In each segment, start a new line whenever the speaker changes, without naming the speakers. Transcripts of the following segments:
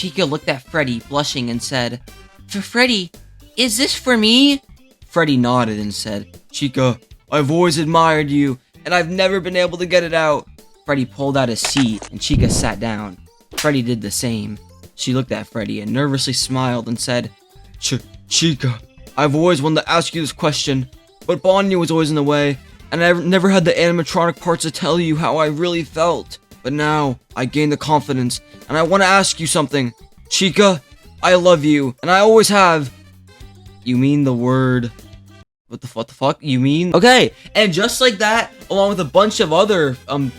Chica looked at Freddy, blushing, and said, Freddy, is this for me? Freddy nodded and said, Chica, I've always admired you, and I've never been able to get it out. Freddy pulled out a seat, and Chica sat down. Freddy did the same. She looked at Freddy and nervously smiled and said, Chica, I've always wanted to ask you this question, but Bonnie was always in the way, and I never had the animatronic parts to tell you how I really felt. But now, I gained the confidence, and I want to ask you something. Chica, I love you, and I always have. You mean the word... What the fuck? You mean? Okay, and just like that, along with a bunch of other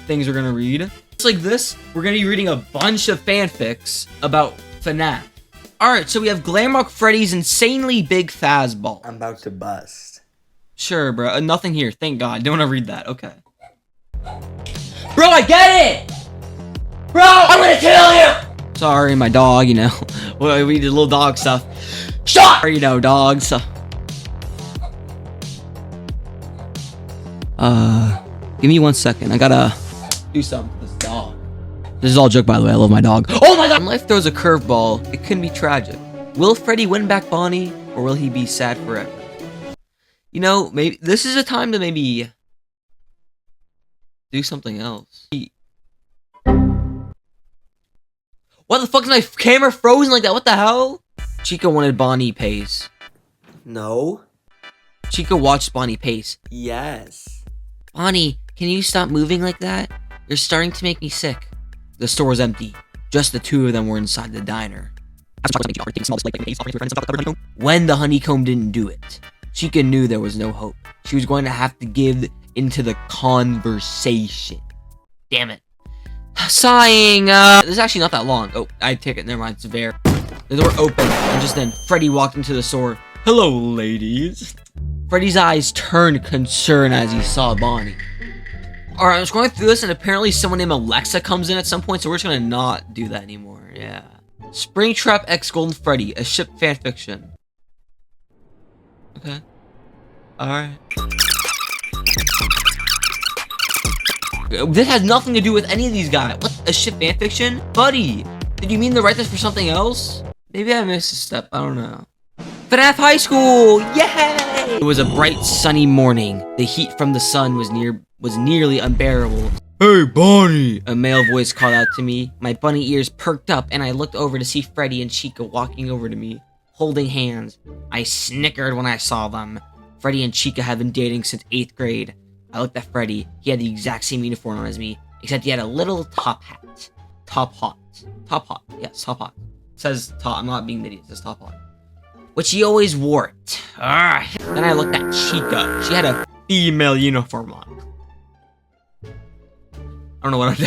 things we're gonna read, just like this, we're gonna be reading a bunch of fanfics about FNaF. Alright, so we have Glamrock Freddy's insanely big Fazball.
I'm about to bust.
Sure, bro. Nothing here. Thank God. Don't want to read that. Okay. Bro, I get it! Bro, I'm gonna kill you! Sorry, my dog, you know. Well, we did little dog stuff. Shut! You know, dogs. Give me 1 second. I gotta do something with this dog. This is all a joke, by the way. I love my dog. Oh my God! When life throws a curveball, it can be tragic. Will Freddy win back Bonnie, or will he be sad forever? You know, maybe this is a time to maybe do something else. What the fuck is my camera frozen like that? What the hell? Chica wanted Bonnie Pace.
No.
Chica watched Bonnie Pace.
Yes.
Bonnie, can you stop moving like that? You're starting to make me sick. The store was empty. Just the two of them were inside the diner. When the honeycomb didn't do it, Chica knew there was no hope. She was going to have to give into the conversation. Damn it. Sighing, this is actually not that long. Oh, I take it. Never mind. It's there. The door opened, and just then, Freddy walked into the store. Hello, ladies. Freddy's eyes turned concern as he saw Bonnie. Alright, I'm just going through this, and apparently someone named Alexa comes in at some point, so we're just gonna not do that anymore. Yeah. Springtrap x Golden Freddy, a ship fanfiction. Okay. Alright. This has nothing to do with any of these guys. What? A ship fanfiction? Buddy, did you mean to write this for something else? Maybe I missed a step. I don't know. FNaF High School! Yay! It was a bright, sunny morning. The heat from the sun was nearly unbearable. Hey, Bonnie! A male voice called out to me. My bunny ears perked up, and I looked over to see Freddy and Chica walking over to me, holding hands. I snickered when I saw them. Freddy and Chica had been dating since 8th grade. I looked at Freddy. He had the exact same uniform on as me, except he had a little top hat. Top hot. Top hot. Yes, top hot. It says top. I'm not being an idiot. It says top hot. Which he always wore it. Then I looked at Chica. She had a female uniform on. I don't know what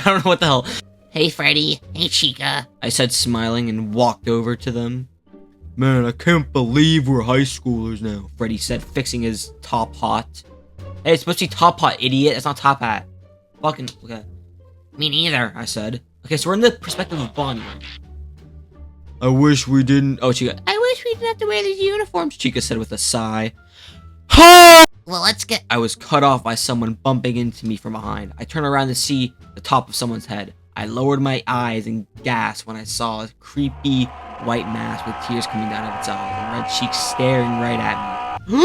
the hell. Hey, Freddy. Hey, Chica. I said, smiling, and walked over to them. Man, I can't believe we're high schoolers now, Freddy said, fixing his top hat. Hey, it's supposed to be top hat, idiot. It's not top hat. Fucking, okay. Me neither, I said. Okay, so we're in the perspective of Bonnie. I wish we didn't. Oh, Chica. I wish we didn't have to wear these uniforms, Chica said with a sigh. Well, let's get. I was cut off by someone bumping into me from behind. I turned around to see the top of someone's head. I lowered my eyes and gasped when I saw a creepy white mask with tears coming down of its eyes and red cheeks staring right at me.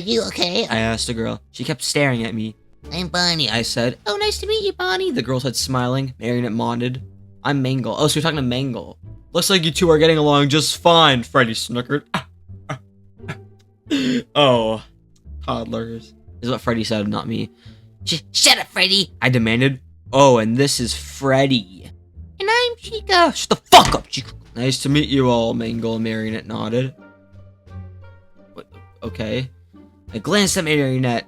You okay? I asked the girl. She kept staring at me. I'm Bonnie, I said. Oh, nice to meet you, Bonnie, the girl said, smiling. Marionette nodded. I'm Mangle. Oh, so you're talking to Mangle. Looks like you two are getting along just fine, Freddy snickered. Oh, toddlers. Is what Freddy said, not me. Shut up, Freddy, I demanded. Oh, and this is Freddy. And I'm Chica. Shut the fuck up, Chica. Nice to meet you all, Mangle and Marionette nodded. What? Okay. I glanced at Marionette.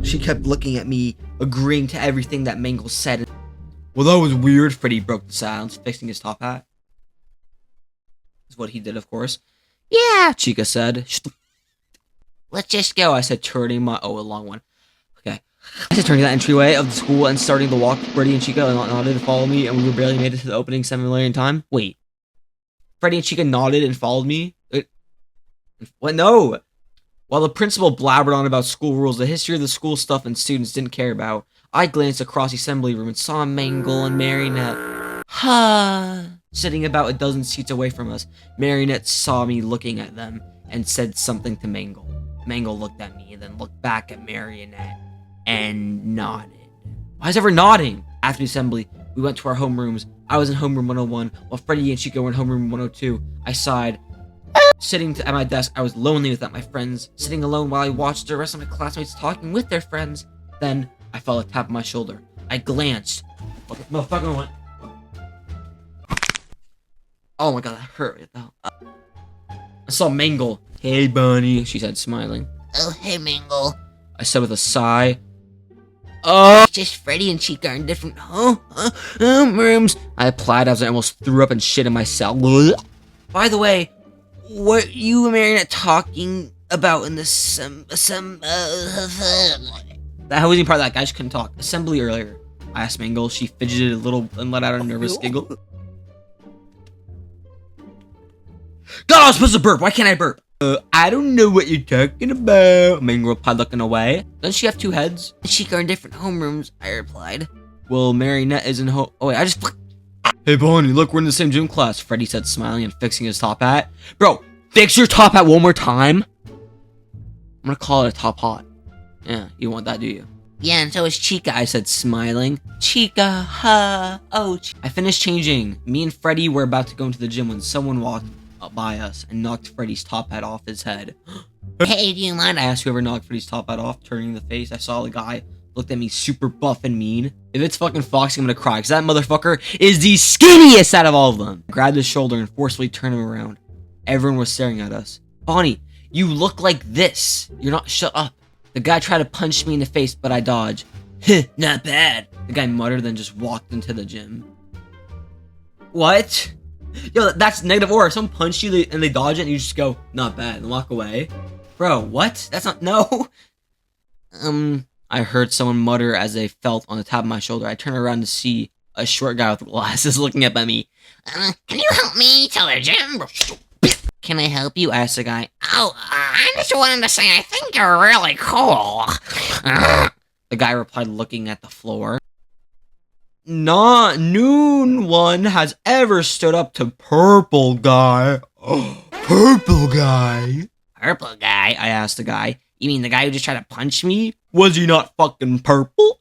She kept looking at me, agreeing to everything that Mangle said. Well, that was weird. Freddy broke the silence, fixing his top hat. That's what he did, of course. Yeah, Chica said. Let's just go, I said, turning my... Oh, a long one. Okay. I said, turning that entryway of the school and starting to walk. Freddy and Chica nodded to follow me, and we were barely made it to the opening 7 million time. Wait. Freddy and Chica nodded and followed me? What? No! While the principal blabbered on about school rules, the history of the school stuff and students didn't care about, I glanced across the assembly room and saw Mangle and Marionette. Ha! Sitting about a dozen seats away from us, Marionette saw me looking at them and said something to Mangle. Mangle looked at me and then looked back at Marionette and nodded. Why is everyone nodding? After the assembly, we went to our homerooms. I was in homeroom 101, while Freddy and Chica were in homeroom 102. I sighed. Sitting at my desk, I was lonely without my friends, sitting alone while I watched the rest of my classmates talking with their friends. Then, I felt a tap on my shoulder. I glanced. What the motherfucker went? Oh my god, that hurt. What the hell? I saw Mangle. Hey, Bunny, she said, smiling.
Oh, hey, Mangle.
I said with a sigh. Oh,
Just Freddy and Chica are in different
rooms. I applied as I almost threw up and shit in myself. By the way, what you and Marionette talking about in this that wasn't part of that guy. Just couldn't talk. Assembly earlier. I asked Mangle. She fidgeted a little and let out a nervous giggle. God, I was supposed to burp. Why can't I burp? I don't know what you're talking about. Mangle replied, looking away. Doesn't she have two heads?
Chica are in different homerooms, I replied.
Well, Marionette is in home. Oh wait, I just. Hey, Bonnie, look, we're in the same gym class. Freddy said, smiling and fixing his top hat. Bro, fix your top hat one more time. I'm gonna call it a top hat. Yeah, you want that, do you?
Yeah, and so is Chica.
I said, smiling. Chica, ha, oh. I finished changing. Me and Freddy were about to go into the gym when someone walked up by us and knocked Freddy's top hat off his head.
Hey, do you mind?
I asked whoever knocked Freddy's top hat off, turning the face. I saw the guy looked at me super buff and mean. If it's fucking Foxy, I'm gonna cry, because that motherfucker is the skinniest out of all of them. I grabbed his shoulder and forcefully turned him around. Everyone was staring at us. Bonnie, you look like this. You're not. Shut up. The guy tried to punch me in the face, but I dodged. Not bad. The guy muttered, then just walked into the gym. What? Yo, that's negative aura. Someone punched you and they dodge it and you just go, not bad, and walk away. Bro, what? That's not, no. I heard someone mutter as they felt on the top of my shoulder. I turned around to see a short guy with glasses looking up at me.
Can you help me to the gym?
Can I help you? Asked the guy.
Oh, I just wanted to say I think you're really cool.
The guy replied, looking at the floor. Not noon one has ever stood up to purple guy. Purple guy?
Purple guy?
I asked the guy.
You mean the guy who just tried to punch me?
Was he not fucking purple?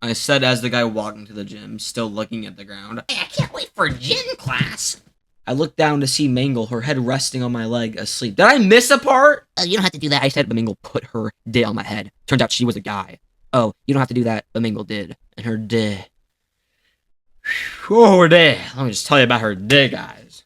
I said as the guy walked into the gym, still looking at the ground.
Hey, I can't wait for gym class.
I looked down to see Mangle, her head resting on my leg, asleep. Did I miss a part?
You don't have to do that.
I said, but Mangle put her dick on my head. Turns out she was a guy. Oh, you don't have to do that, but Mangle did. And her dick. Oh, her dick. Let me just tell you about her dick, guys.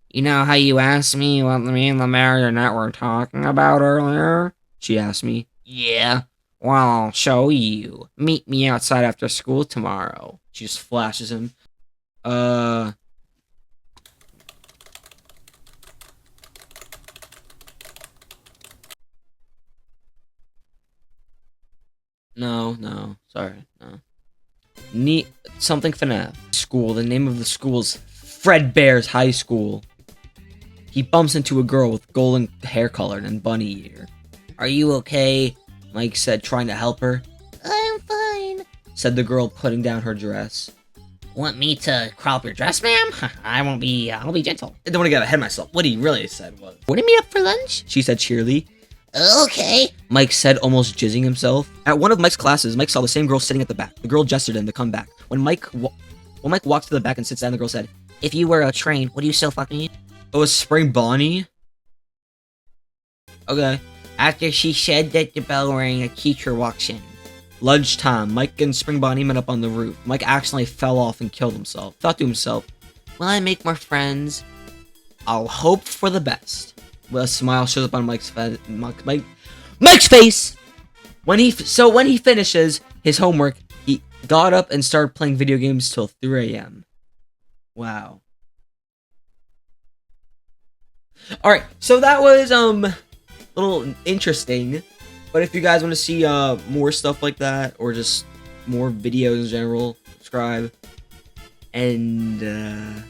You know how you asked me what me and the Marionette were talking about earlier?
She asked me.
Yeah. Well, I'll show you. Meet me outside after school tomorrow.
She just flashes him. No, sorry, no. Neat, something FNaF. School, the name of the school is Fredbear's High School. He bumps into a girl with golden hair color and bunny ear. Are you okay? Mike said, trying to help her.
I'm fine,
said the girl, putting down her dress.
Want me to crawl up your dress, ma'am? I'll be gentle.
I don't want to get ahead of myself. What he really said was,
"Want to meet up for lunch?"
she said cheerily.
Okay.
Mike said, almost jizzing himself. At one of Mike's classes, Mike saw the same girl sitting at the back. The girl gestured him to come back. When Mike walks to the back and sits down, the girl said,
"If you were a train, would you still fuck me?"
"Oh, is Spring Bonnie?" Okay.
After she said that, the bell rang, a teacher walks in.
Lunchtime, Mike and Spring Bonnie met up on the roof. Mike accidentally fell off and killed himself. Thought to himself, will I make more friends? I'll hope for the best. Well, a smile shows up on Mike's face! When he finishes his homework, he got up and started playing video games till 3 a.m. Wow. Alright, so that was, a little interesting. But if you guys want to see, more stuff like that, or just more videos in general, subscribe. And,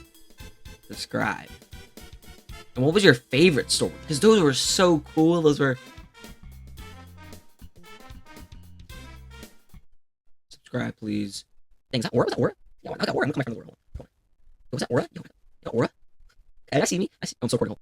subscribe. And what was your favorite story? Because those were so cool. Those were... Subscribe, please. Thanks. Was that Aura? Yeah, I got aura. I'm gonna come back from the aura. Come on. What was that aura? Yo, I got aura. Hey, I see me. I'm so recording.